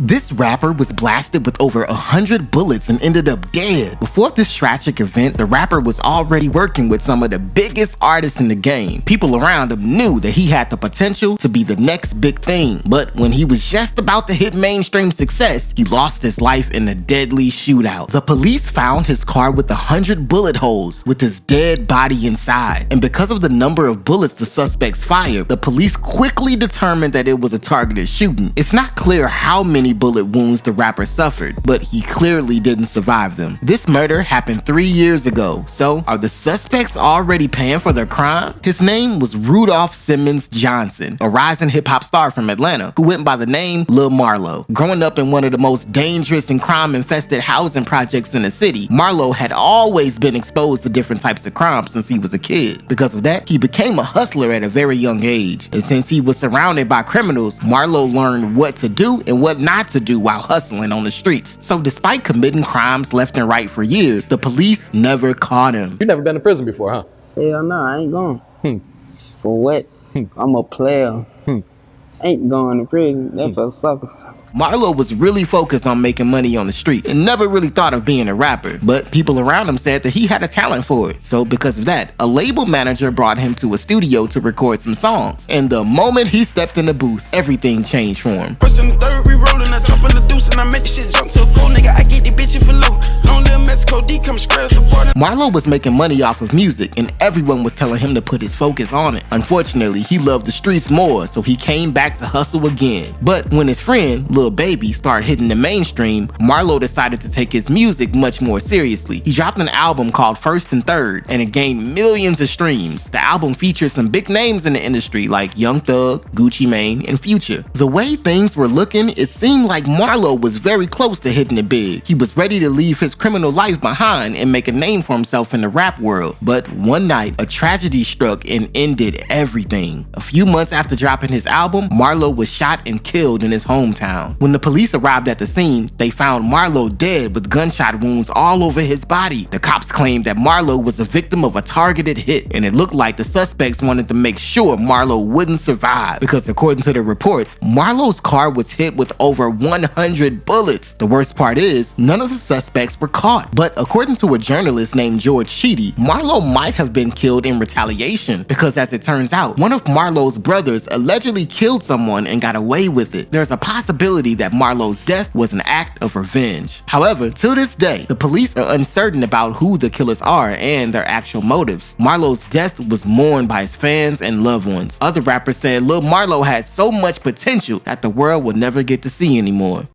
This rapper was blasted with over 100 bullets and ended up dead. Before this tragic event, the rapper was already working with some of the biggest artists in the game. People around him knew that he had the potential to be the next big thing, but when he was just about to hit mainstream success, he lost his life in a deadly shootout. The police found his car with 100 bullet holes with his dead body inside, and because of the number of bullets the suspects fired, the police quickly determined that it was a targeted shooting. It's not clear how many bullet wounds the rapper suffered, but he clearly didn't survive them. This murder happened 3 years ago, so are the suspects already paying for their crime? His name was Rudolph Simmons Johnson, a rising hip-hop star from Atlanta who went by the name Lil Marlo. Growing up in one of the most dangerous and crime-infested housing projects in the city, Marlo had always been exposed to different types of crime since he was a kid. Because of that, he became a hustler at a very young age, and since he was surrounded by criminals, Marlo learned what to do and what not to do while hustling on the streets. So despite committing crimes left and right for years, the police never caught him. You never been to prison before, huh? Hell no, I ain't going. For what? I'm a player. Ain't going to prison. That's for suckers. Marlo was really focused on making money on the street and never really thought of being a rapper, but people around him said that he had a talent for it. So because of that, a label manager brought him to a studio to record some songs, and the moment he stepped in the booth, everything changed for him. First in the third, we rollin', I jump in the deuce and I make the shit jump to a full nigga. I get the bitch for low. Long little Mexico D come scratch the border. Marlo was making money off of music, and everyone was telling him to put his focus on it. Unfortunately, he loved the streets more, so he came back to hustle again. But when his friend, Lil Baby, started hitting the mainstream, Marlo decided to take his music much more seriously. He dropped an album called First and Third, and it gained millions of streams. The album featured some big names in the industry like Young Thug, Gucci Mane, and Future. The way things were looking, it seemed like Marlo was very close to hitting it big. He was ready to leave his criminal life behind and make a name for himself in the rap world. But one night, a tragedy struck and ended everything. A few months after dropping his album, Marlo was shot and killed in his hometown. When the police arrived at the scene, they found Marlo dead with gunshot wounds all over his body. The cops claimed that Marlo was the victim of a targeted hit, and it looked like the suspects wanted to make sure Marlo wouldn't survive because according to the reports, Marlo's car was hit with over 100 bullets. The worst part is, none of the suspects were caught. But according to a journalist named George Sheedy, Marlo might have been killed in retaliation because as it turns out, one of Marlo's brothers allegedly killed someone and got away with it. There's a possibility that Marlo's death was an act of revenge. However, to this day, the police are uncertain about who the killers are and their actual motives. Marlo's death was mourned by his fans and loved ones. Other rappers said Lil Marlo had so much potential that the world would never get to see anymore.